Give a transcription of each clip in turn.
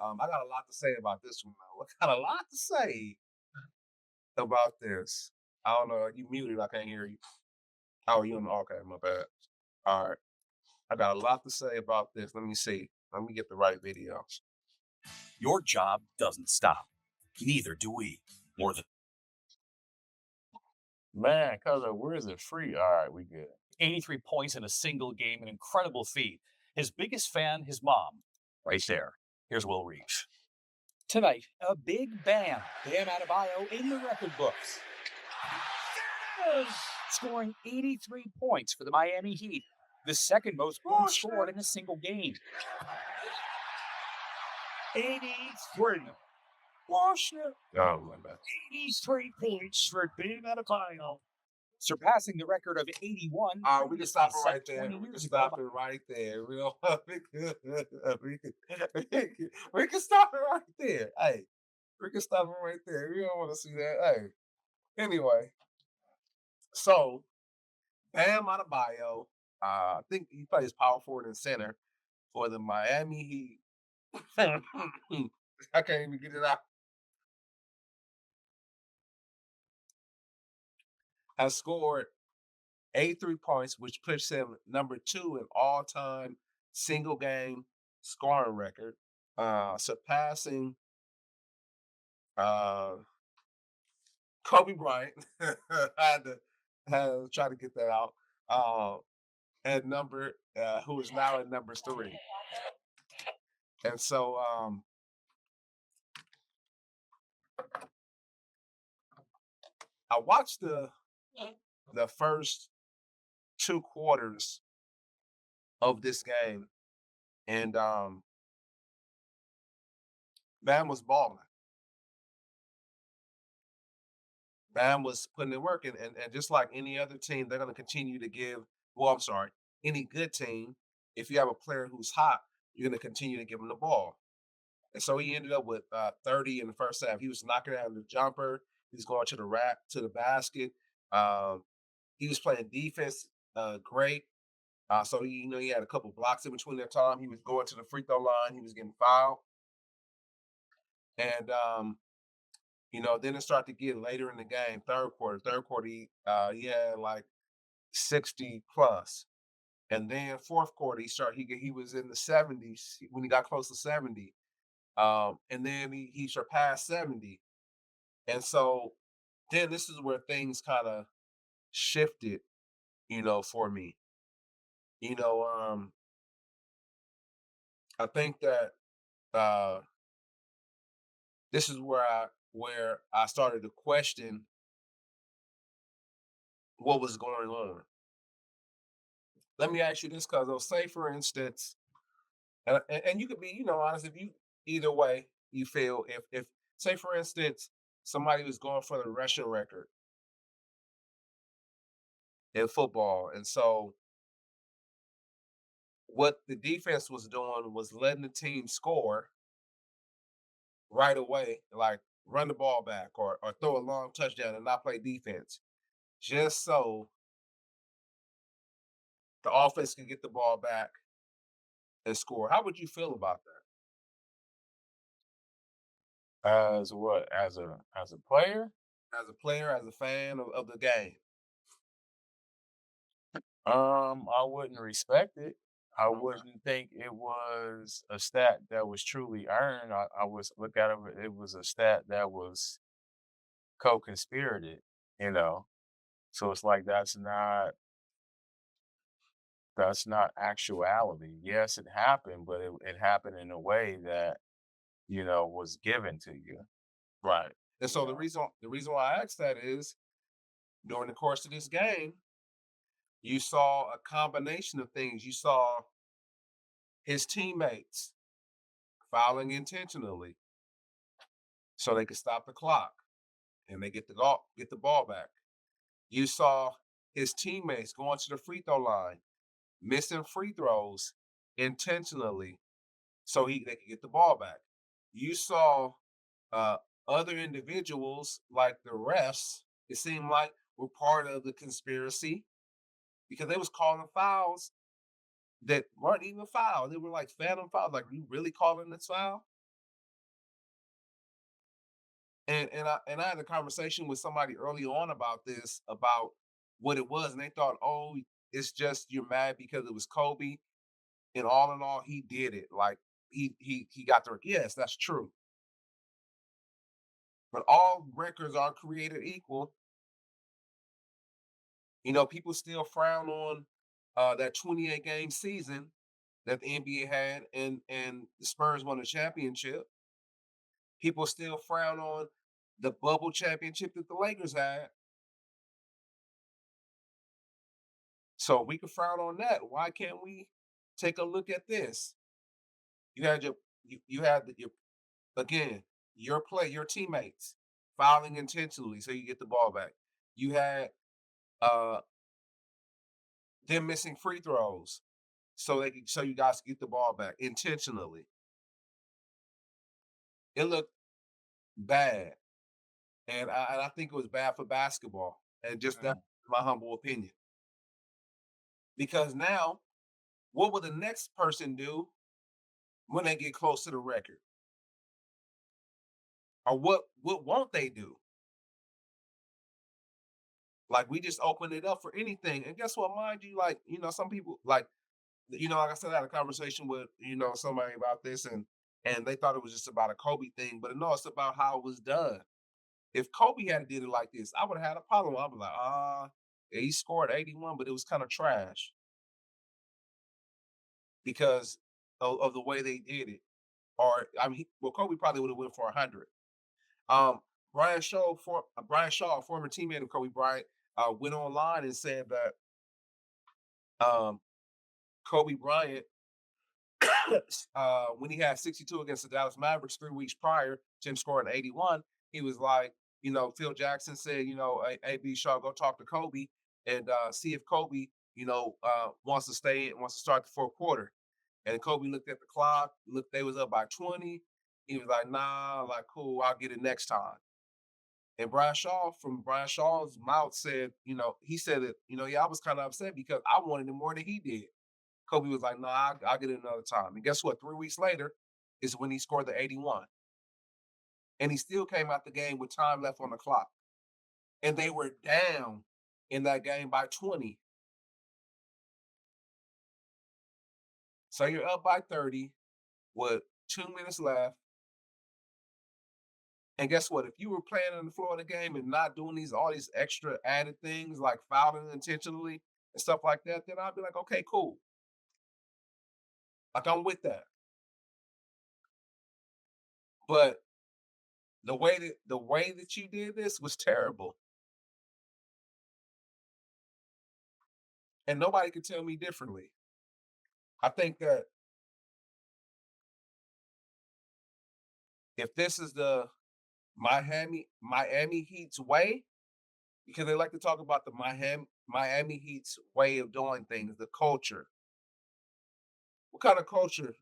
I got a lot to say about this one, though. I got a lot to say about this. I don't know. You muted. I can't hear you. Oh, you on? Okay, my bad. All right. I got a lot to say about this. Let me see. Let me get the right video. Your job doesn't stop. Neither do we. More than Man, cuz where is it free? All right, we good. 83 points in a single game, an incredible feat. His biggest fan, his mom, right there. Here's Will Reeves. Tonight, a big Bam Adebayo in the record books. Scoring 83 points for the Miami Heat, the second most points scored in a single game. 83. Washington. Oh, my bad. 83 points for Bam Adebayo. Surpassing the record of 81. We can stop it set right there. 20 We can years stop ago. it right there. We can stop it right there. Hey, we can stop it right there. We don't want to see that. Hey, anyway, so Bam Adebayo, I think he plays power forward and center for the Miami Heat. I can't even get it out. Has scored 83 points, which puts him number 2 in all-time single game scoring record, surpassing uh, Kobe Bryant. I had to try to get that out. At number, who is now at number 3. And so I watched the first 2 quarters of this game, and Bam was balling. Bam was putting in work, and just like any other team, they're going to continue to give. Well, I'm sorry, any good team, if you have a player who's hot, you're going to continue to give him the ball. And so he ended up with 30 in the first half. He was knocking down the jumper. He was going to the rack, to the basket. Um, he was playing defense great. So he had a couple blocks in between that time. He was going to the free throw line. He was getting fouled, and then it started to get later in the game, third quarter. Third quarter, he had like 60 plus. And then fourth quarter, he was in the 70s when he got close to 70. And then he surpassed 70. And so then this is where things kind of shifted, for me. You know, I think that uh this is where I started to question what was going on. Let me ask you this, because say for instance, and you could be, honest, if you either way you feel, if say for instance somebody was going for the rushing record in football, and so what the defense was doing was letting the team score right away, like run the ball back or throw a long touchdown and not play defense, just so the offense can get the ball back and score. How would you feel about As what? As a player? that as a player, as a fan of the game? I wouldn't respect it. I Okay. wouldn't think it was a stat that was truly earned. I was look at it was a stat that was co-conspirated, you know. So it's like that's not actuality. Yes, it happened, but it happened in a way that, was given to you. Right. And You so the know. reason why I asked that is during the course of this game, you saw a combination of things. You saw his teammates fouling intentionally so they could stop the clock and they get the ball back. You saw his teammates going to the free throw line, missing free throws intentionally so they could get the ball back. You saw uh, other individuals like the refs, it seemed like, were part of the conspiracy because they was calling fouls that weren't even foul. They were like phantom fouls. Like, you really calling this foul? And I had a conversation with somebody early on about this, about what it was, and they thought, oh, it's just you're mad because it was Kobe. And all in all, he did it. Like he got the yes, that's true. But all records are created equal. People still frown on that 28 game season that the NBA had, and the Spurs won the championship. People still frown on the bubble championship that the Lakers had. So we can frown on that. Why can't we take a look at this? You had you had your again your teammates fouling intentionally so you get the ball back. You had uh them missing free throws so you guys get the ball back intentionally. It looked bad, and I think it was bad for basketball. And just that's Mhm. my humble opinion. Because now, what will the next person do when they get close to the record, or what won't they do? Like we just opened it up for anything, and guess what? Mind you, like some people like I said, I had a conversation with somebody about this, and they thought it was just about a Kobe thing, but no, it's about how it was done. If Kobe had did it like this, I would have had a problem. I'd be like, yeah, he scored 81, but it was kind of trash because of the way they did it. Or I mean, well, Kobe probably would have went for 100. Um, Brian Shaw, a former teammate of Kobe Bryant, went online and said that um, Kobe Bryant, when he had 62 against the Dallas Mavericks 3 weeks prior to him scoring 81, he was like, Phil Jackson said, AB Shaw, go talk to Kobe and see if Kobe, wants to wants to start the fourth quarter. And Kobe looked at the clock, looked, they was up by 20. He was like, nah, like, cool, I'll get it next time. And Brian Shaw, from Brian Shaw's mouth, said, he said that, yeah, I was kind of upset because I wanted it more than he did. Kobe was like, "No, I'll get it another time." And guess what? 3 weeks later is when he scored the 81, and he still came out the game with time left on the clock, and they were down in that game by 20. So you're up by 30 with 2 minutes left, and guess what? If you were playing on the floor of the game and not doing all these extra added things like fouling intentionally and stuff like that, then I'd be like, okay, cool. Like I'm with that. But the way that you did this was terrible. And nobody could tell me differently. I think that if this is the Miami Heat's way, because they like to talk about the Miami Heat's way of doing things, the culture. What kind of culture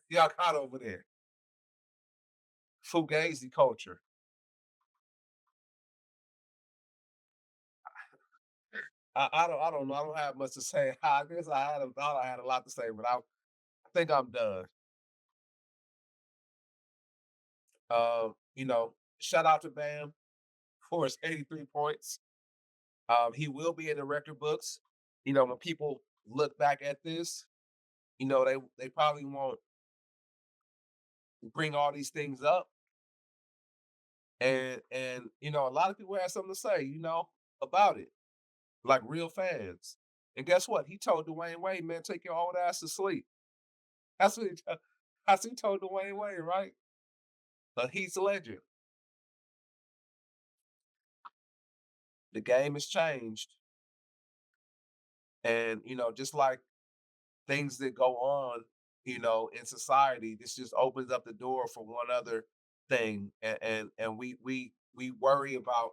y'all got over there? Fugazi culture. I don't know. I don't have much to say. I guess thought I had a lot to say, but I think I'm done. Shout out to Bam for his 83 points. He will be in the record books. When people look back at this, they probably won't bring all these things up. And a lot of people have something to say, about it, like real fans. And guess what? He told Dwayne Wade, man, take your old ass to sleep. That's what he told Dwayne Wade, right? But he's a legend. The game has changed. And, just like things that go on, in society, this just opens up the door for one other thing. And we worry about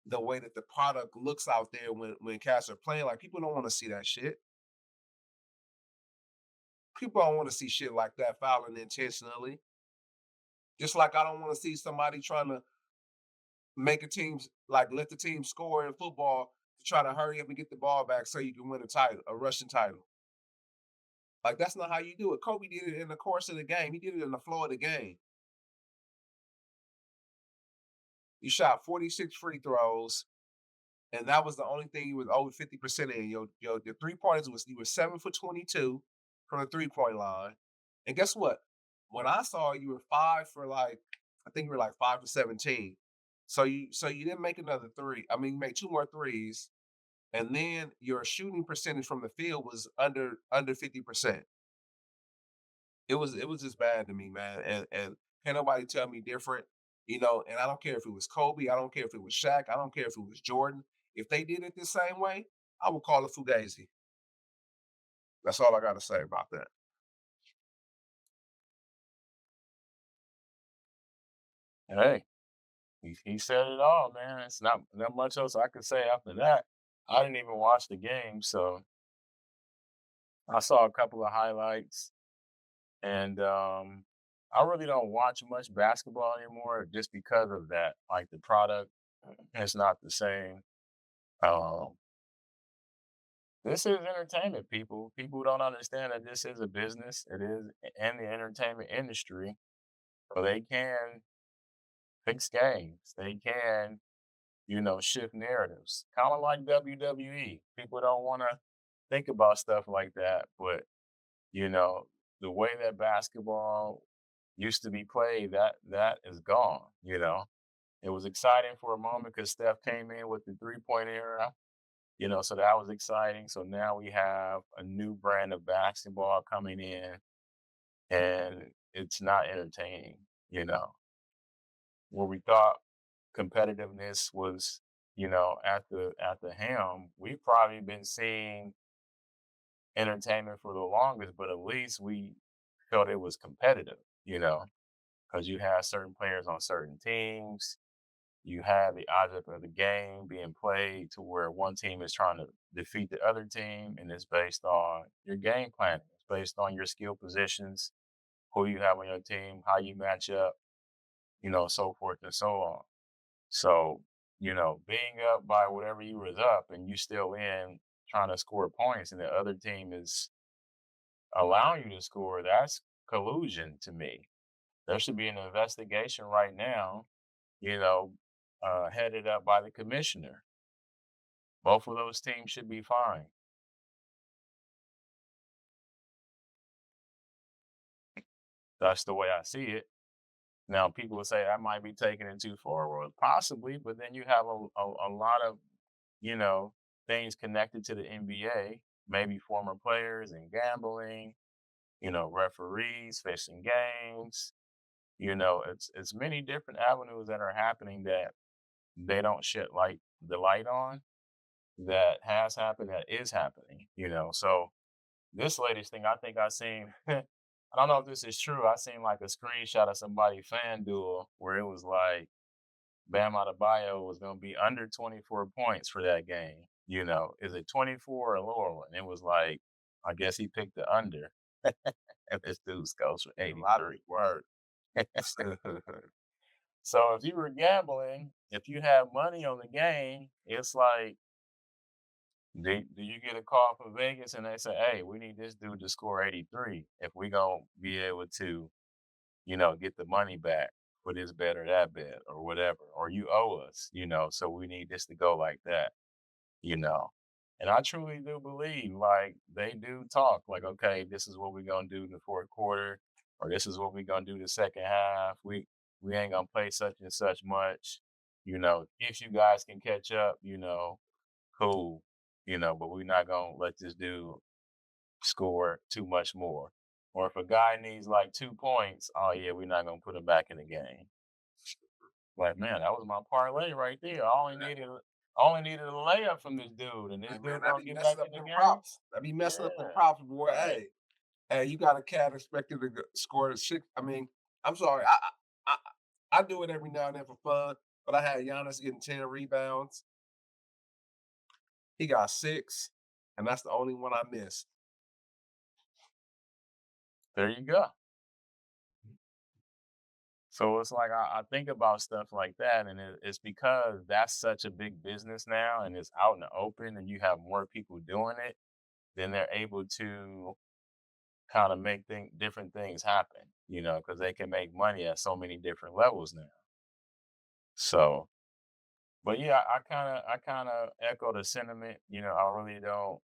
the way that the product looks out there when cats are playing. Like people don't want to see that shit. People don't want to see shit like that fouling intentionally. Just like I don't want to see somebody trying to make a team like let the team score in football to try to hurry up and get the ball back so you can win a title, a Russian title. Like that's not how you do it. Kobe did it in the course of the game. He did it in the flow of the game. You shot 46 free throws, and that was the only thing you was over 50% in. Your 3 pointers was you were 7 for 22 from the 3 point line. And guess what? When I saw you were 5 for like, I think you were like 5 for 17. So you didn't make another three. I mean, you made two more threes, and then your shooting percentage from the field was under 50%. It was just bad to me, man. And can't nobody tell me different. And I don't care if it was Kobe, I don't care if it was Shaq, I don't care if it was Jordan. If they did it the same way, I would call it Fugazi. That's all I gotta say about that. Hey, he said it all, man. It's not much else I could say after that. I didn't even watch the game, so I saw a couple of highlights, and I really don't watch much basketball anymore just because of that. Like the product is not the same. Um, this is entertainment, people. People don't understand that this is a business. It is in the entertainment industry, so they can fix games. They can, shift narratives. Kind of like WWE. People don't want to think about stuff like that, but you know, the way that basketball used to be played, that is gone. It was exciting for a moment because Steph came in with the 3 point era, so that was exciting. So now we have a new brand of basketball coming in, and it's not entertaining, where we thought competitiveness was, at the helm. We've probably been seeing entertainment for the longest, but at least we felt it was competitive, because you have certain players on certain teams. You have the object of the game being played to where one team is trying to defeat the other team, and it's based on your game planning. It's based on your skill positions, who you have on your team, how you match up, so forth and so on. So, being up by whatever you was up and you still in trying to score points and the other team is allowing you to score, that's collusion to me. There should be an investigation right now, you know, headed up by the commissioner. Both of those teams should be fined. That's the way I see it. Now, people will say I might be taking it too far, well, possibly, but then you have a lot of, you know, things connected to the NBA, maybe former players and gambling, referees fixing games. It's many different avenues that are happening that they don't shed the light on, that has happened, that is happening. So this latest thing, I think I seen. I don't know if this is true. I seen like a screenshot of somebody FanDuel where it was like Bam Adebayo was going to be under 24 points for that game. Is it 24 or lower? And it was like, I guess he picked the under. And this dude goes for A lot of 83. word. So if you were gambling, if you have money on the game, it's like, do you get a call from Vegas and they say, hey, we need this dude to score 83 if we going to be able to, get the money back for this bet or that bet or whatever, or you owe us, so we need this to go like that, you know. And I truly do believe like they do talk like, okay, this is what we're gonna do in the fourth quarter, or this is what we're gonna do the second half. We ain't gonna play such and such much, if you guys can catch up, cool, but we're not gonna let this dude score too much more. Or if a guy needs like 2 points, oh yeah, we're not gonna put him back in the game. Like, man, that was my parlay right there. I only needed a layup from this dude, and this Hey, man, dude that gonna be get back messing up in the them game. props. That be messing up them Yeah, props, boy. right. Hey, you got a cat expected to score a six. I mean, I'm sorry. I do it every now and then for fun, but I had Giannis getting 10 rebounds. He got six, and that's the only one I missed. There you go. So it's like I think about stuff like that, and it's because that's such a big business now, and it's out in the open, and you have more people doing it. Then they're able to kind of make different things happen, because they can make money at so many different levels now. So But yeah, I kind of echo the sentiment. I really don't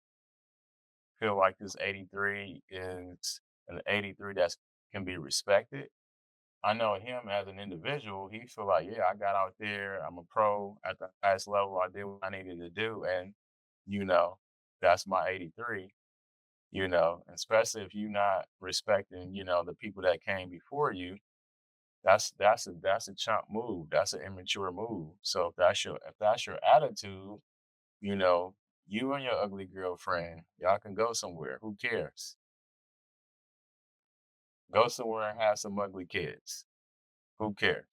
feel like this 83 is an 83 that's can be respected. I know him as an individual, he feel like, yeah, I got out there, I'm a pro at the highest level, I did what I needed to do, and you know, that's my 83. Especially if you're not respecting, the people that came before you, that's a chump move. That's an immature move. So if that's your attitude, you know, you and your ugly girlfriend, y'all can go somewhere. Who cares? Go somewhere and have some ugly kids. Who cares?